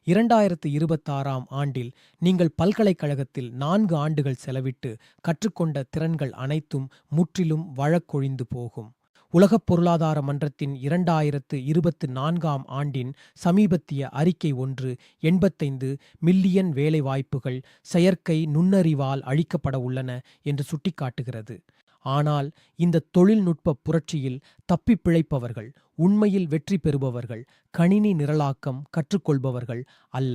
2026ஆம் ஆண்டில் நீங்கள் பல்கலைக்கழகத்தில் 4 ஆண்டுகள் செலவிட்டு கற்றுக்கொண்ட திறன்கள் அனைத்தும் முற்றிலும் வழக்கொழிந்து போகும். உலகப் பொருளாதார மன்றத்தின் 2024ஆம் ஆண்டின் சமீபத்திய அறிக்கை ஒன்று 85 மில்லியன் வேலைவாய்ப்புகள் செயற்கை நுண்ணறிவால் அழிக்கப்பட உள்ளன என்று சுட்டிக்காட்டுகிறது. ஆனால் இந்த தொழில்நுட்ப புரட்சியில் தப்பிப் பிழைப்பவர்கள், உண்மையில் வெற்றி பெறுபவர்கள், கணினி நிரலாக்கம் கற்றுக்கொள்பவர்கள் அல்ல.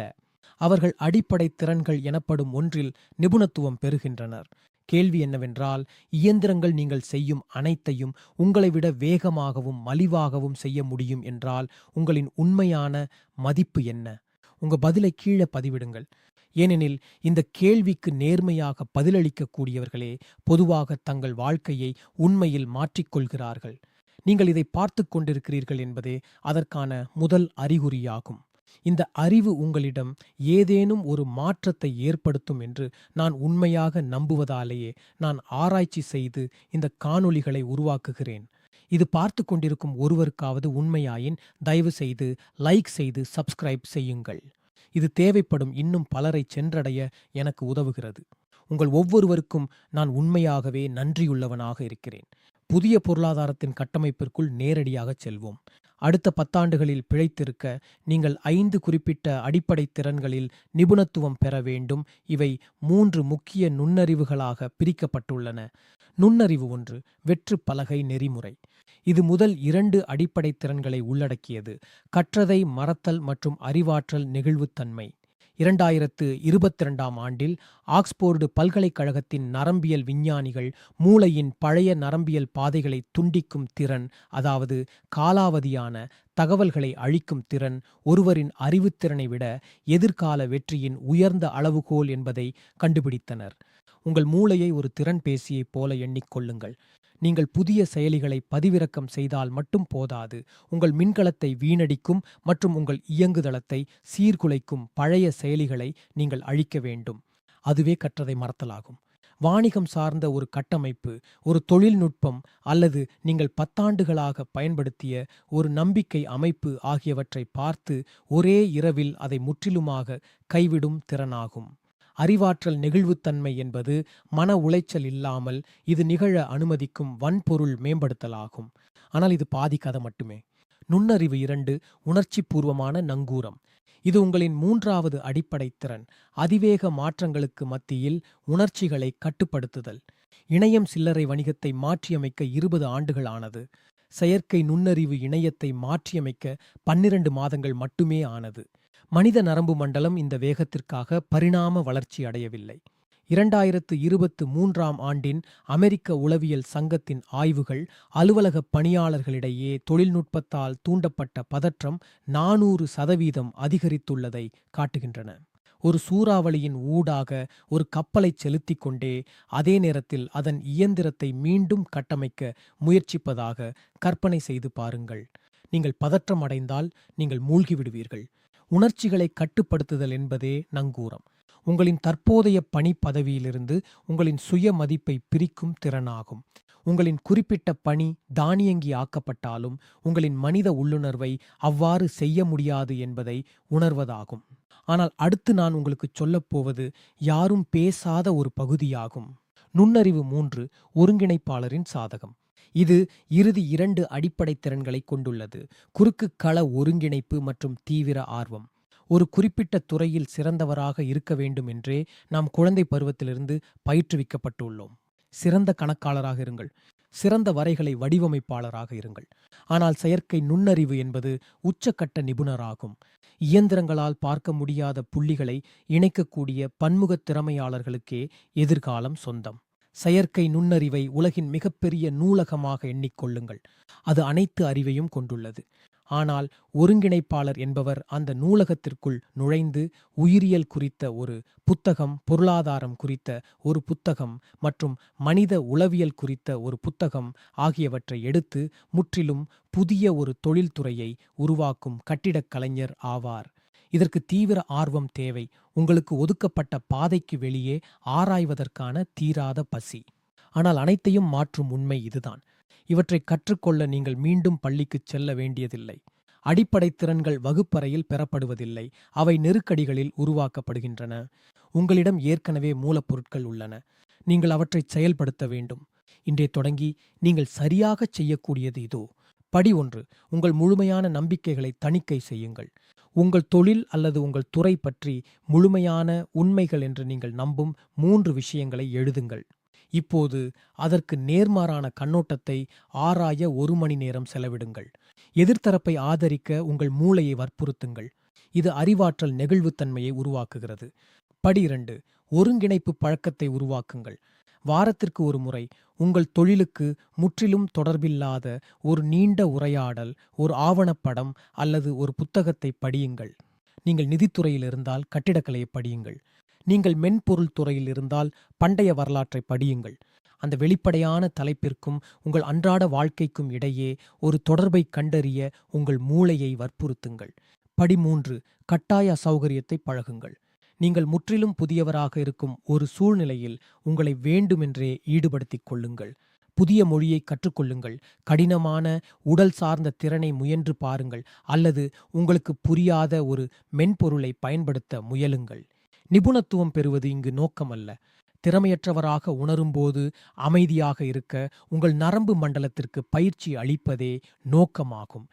அவர்கள் அடிப்படை திறன்கள் எனப்படும் ஒன்றில் நிபுணத்துவம் பெறுகின்றனர். கேள்வி என்னவென்றால், இயந்திரங்கள் நீங்கள் செய்யும் அனைத்தையும் உங்களை விட வேகமாகவும் மலிவாகவும் செய்ய முடியும் என்றால் உங்களின் உண்மையான மதிப்பு என்ன? உங்க பதிலை கீழே பதிவிடுங்கள். ஏனெனில் இந்த கேள்விக்கு நேர்மையாக பதிலளிக்கக்கூடியவர்களே பொதுவாக தங்கள் வாழ்க்கையை உண்மையில் மாற்றிக்கொள்கிறார்கள். நீங்கள் இதை பார்த்து கொண்டிருக்கிறீர்கள் என்பதே அதற்கான முதல் அறிகுறியாகும். இந்த அறிவு உங்களிடம் ஏதேனும் ஒரு மாற்றத்தை ஏற்படுத்தும் என்று நான் உண்மையாக நம்புவதாலேயே நான் ஆராய்ச்சி செய்து இந்த காணொளிகளை உருவாக்குகிறேன். இது பார்த்து கொண்டிருக்கும் ஒருவருக்காவது உண்மையாயின் தயவு செய்து லைக் செய்து சப்ஸ்கிரைப் செய்யுங்கள். இது தேவைப்படும் இன்னும் பலரை சென்றடைய எனக்கு உதவுகிறது. உங்கள் ஒவ்வொருவருக்கும் நான் உண்மையாகவே நன்றியுள்ளவனாக இருக்கிறேன். புதிய பொருளாதாரத்தின் கட்டமைப்பிற்குள் நேரடியாக செல்வோம். அடுத்த 10 ஆண்டுகளில் பிழைத்திருக்க நீங்கள் 5 குறிப்பிட்ட அடிப்படை திறன்களில் நிபுணத்துவம் பெற வேண்டும். இவை 3 முக்கிய நுண்ணறிவுகளாக பிரிக்கப்பட்டுள்ளன. நுண்ணறிவு 1 வெற்று பலகை நெறிமுறை. இது முதல் 2 அடிப்படை திறன்களை உள்ளடக்கியது: கற்றதை மறத்தல் மற்றும் அறிவாற்றல் நெகிழ்வுத்தன்மை. 2022ஆம் ஆண்டில் ஆக்ஸ்போர்டு பல்கலைக்கழகத்தின் நரம்பியல் விஞ்ஞானிகள் மூளையின் பழைய நரம்பியல் பாதைகளை துண்டிக்கும் திறன், அதாவது காலாவதியான தகவல்களை அழிக்கும் திறன், ஒருவரின் அறிவுத்திறனை விட எதிர்கால வெற்றியின் உயர்ந்த அளவுகோல் என்பதை கண்டுபிடித்தனர். உங்கள் மூளையை ஒரு திறன்பேசியைப் போல எண்ணிக்கொள்ளுங்கள். நீங்கள் புதிய செயலிகளை பதிவிறக்கம் செய்தால் மட்டும் போதாது, உங்கள் மின்கலத்தை வீணடிக்கும் மற்றும் உங்கள் இயங்குதளத்தை சீர்குலைக்கும் பழைய செயலிகளை நீங்கள் அழிக்க வேண்டும். அதுவே கற்றதை மறத்தலாகும். வாணிகம் சார்ந்த ஒரு கட்டமைப்பு, ஒரு தொழில்நுட்பம் அல்லது நீங்கள் 10 ஆண்டுகளாக பயன்படுத்திய ஒரு நம்பிக்கை அமைப்பு ஆகியவற்றை பார்த்து ஒரே இரவில் அதை முற்றிலுமாக கைவிடும் திறனாகும். அறிவாற்றல் நெகிழ்வுத்தன்மை என்பது மன உளைச்சல் இல்லாமல் இது நிகழ அனுமதிக்கும் வன்பொருள் மேம்படுத்தலாகும். ஆனால் இது பாதி கதை மட்டுமே. நுண்ணறிவு 2 உணர்ச்சி பூர்வமான நங்கூரம். இது உங்களின் 3வது அடிப்படை திறன். அதிவேக மாற்றங்களுக்கு மத்தியில் உணர்ச்சிகளை கட்டுப்படுத்துதல். இணையம் சில்லறை வணிகத்தை மாற்றியமைக்க 20 ஆண்டுகள் ஆனது. செயற்கை நுண்ணறிவு இணையத்தை மாற்றியமைக்க 12 மாதங்கள் மட்டுமே ஆனது. மனித நரம்பு மண்டலம் இந்த வேகத்திற்காக பரிணாம வளர்ச்சி அடையவில்லை. 2023ஆம் ஆண்டின் அமெரிக்க உளவியல் சங்கத்தின் ஆய்வுகள் அலுவலக பணியாளர்களிடையே தொழில்நுட்பத்தால் தூண்டப்பட்ட பதற்றம் 400% அதிகரித்துள்ளதை காட்டுகின்றன. ஒரு சூறாவளியின் ஊடாக ஒரு கப்பலை செலுத்திக் கொண்டே அதே நேரத்தில் அதன் இயந்திரத்தை மீண்டும் கட்டமைக்க முயற்சிப்பதாக கற்பனை செய்து பாருங்கள். நீங்கள் பதற்றம் அடைந்தால் நீங்கள் மூழ்கிவிடுவீர்கள். உணர்ச்சிகளை கட்டுப்படுத்துதல் என்பதே நங்கூரம். உங்களின் தற்போதைய பணி பதவியிலிருந்து உங்களின் சுய மதிப்பை பிரிக்கும் திறனாகும். உங்களின் குறிப்பிட்ட பணி தானியங்கி ஆக்கப்பட்டாலும் உங்களின் மனித உள்ளுணர்வை அவ்வாறு செய்ய முடியாது என்பதை உணர்வதாகும். ஆனால் அடுத்து நான் உங்களுக்கு சொல்லப்போவது யாரும் பேசாத ஒரு பகுதியாகும். நுண்ணறிவு 3 ஒருங்கிணைப்பாளரின் சாதகம். இது இறுதி 2 அடிப்படை திறன்களை கொண்டுள்ளது: குறுக்கு கள ஒருங்கிணைப்பு மற்றும் தீவிர ஆர்வம். ஒரு குறிப்பிட்ட துறையில் சிறந்தவராக இருக்க வேண்டும் என்றே நாம் குழந்தை பருவத்திலிருந்து பயிற்றுவிக்கப்பட்டுள்ளோம். சிறந்த கணக்காளராக இருங்கள், சிறந்த வரைகலை வடிவமைப்பாளராக இருங்கள். ஆனால் செயற்கை நுண்ணறிவு என்பது உச்சக்கட்ட நிபுணராகும். இயந்திரங்களால் பார்க்க முடியாத புள்ளிகளை இணைக்கக்கூடிய பன்முக திறமையாளர்களுக்கே எதிர்காலம் சொந்தம். செயற்கை நுண்ணறிவை உலகின் மிகப்பெரிய நூலகமாக எண்ணிக்கொள்ளுங்கள். அது அனைத்து அறிவையும் கொண்டுள்ளது. ஆனால் ஒருங்கிணைப்பாளர் என்பவர் அந்த நூலகத்திற்குள் நுழைந்து உயிரியல் குறித்த ஒரு புத்தகம், பொருளாதாரம் குறித்த ஒரு புத்தகம் மற்றும் மனித உளவியல் குறித்த ஒரு புத்தகம் ஆகியவற்றை எடுத்து முற்றிலும் புதிய ஒரு தொழில்துறையை உருவாக்கும் கட்டிடக் கலைஞர் ஆவார். இதற்கு தீவிர ஆர்வம் தேவை. உங்களுக்கு ஒதுக்கப்பட்ட பாதைக்கு வெளியே ஆராய்வதற்கான தீராத பசி. ஆனால் அனைத்தையும் மாற்றும் உண்மை இதுதான்: இவற்றை கற்றுக்கொள்ள நீங்கள் மீண்டும் பள்ளிக்குச் செல்ல வேண்டியதில்லை. அடிப்படை திறன்கள் வகுப்பறையில் பெறப்படுவதில்லை, அவை நெருக்கடிகளில் உருவாக்கப்படுகின்றன. உங்களிடம் ஏற்கனவே மூலப்பொருட்கள் உள்ளன, நீங்கள் அவற்றை செயல்படுத்த வேண்டும். இன்றே தொடங்கி நீங்கள் சரியாகச் செய்யக்கூடியது இதோ. படி 1. உங்கள் முழுமையான நம்பிக்கைகளை தணிக்கை செய்யுங்கள். உங்கள் தொழில் அல்லது உங்கள் துறை பற்றி முழுமையான உண்மைகள் என்று நீங்கள் நம்பும் 3 விஷயங்களை எழுதுங்கள். இப்போது அதற்கு நேர்மாறான கண்ணோட்டத்தை ஆராய 1 மணி நேரம் செலவிடுங்கள். எதிர்த்தரப்பை ஆதரிக்க உங்கள் மூளையை வற்புறுத்துங்கள். இது அறிவாற்றல் நெகிழ்வுத்தன்மையை உருவாக்குகிறது. படி 2. ஒருங்கிணைப்பு பழக்கத்தை உருவாக்குங்கள். வாரத்திற்கு ஒரு முறை உங்கள் தொழிலுக்கு முற்றிலும் தொடர்பில்லாத ஒரு நீண்ட உரையாடல், ஒரு ஆவணப்படம் அல்லது ஒரு புத்தகத்தை படியுங்கள். நீங்கள் நிதித்துறையில் இருந்தால் கட்டிடக்கலையை படியுங்கள். நீங்கள் மென்பொருள் துறையில் இருந்தால் பண்டைய வரலாற்றை படியுங்கள். அந்த வெளிப்படையான தலைப்பிற்கும் உங்கள் அன்றாட வாழ்க்கைக்கும் இடையே ஒரு தொடர்பை கண்டறிய உங்கள் மூளையை வற்புறுத்துங்கள். படி 3. கட்டாய அசௌகரியத்தை பழகுங்கள். நீங்கள் முற்றிலும் புதியவராக இருக்கும் ஒரு சூழ்நிலையில் உங்களை வேண்டுமென்றே ஈடுபடுத்திக் கொள்ளுங்கள். புதிய மொழியை கற்றுக்கொள்ளுங்கள், கடினமான உடல் சார்ந்த திறனை முயன்று பாருங்கள், அல்லது உங்களுக்கு புரியாத ஒரு மென்பொருளை பயன்படுத்த முயலுங்கள். நிபுணத்துவம் பெறுவது இங்கு நோக்கமல்ல. திறமையற்றவராக உணரும்போது அமைதியாக இருக்க உங்கள் நரம்பு மண்டலத்திற்கு பயிற்சி அளிப்பதே நோக்கமாகும்.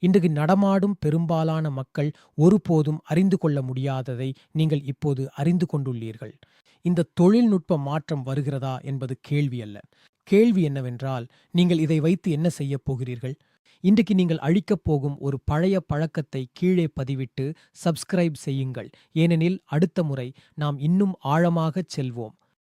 இன்றைக்கு நடமாடும் பெரும்பாலான மக்கள் ஒருபோதும் அறிந்து கொள்ள முடியாததை நீங்கள் இப்போது அறிந்து கொண்டுள்ளீர்கள். இந்த தொழில்நுட்ப மாற்றம் வருகிறதா என்பது கேள்வி அல்ல. கேள்வி என்னவென்றால், நீங்கள் இதை வைத்து என்ன செய்யப் போகிறீர்கள்? இன்றைக்கு நீங்கள் அழிக்கப் போகும் ஒரு பழைய பழக்கத்தை கீழே பதிவிட்டு சப்ஸ்கிரைப் செய்யுங்கள். ஏனெனில் அடுத்த முறை நாம் இன்னும் ஆழமாகச் செல்வோம்.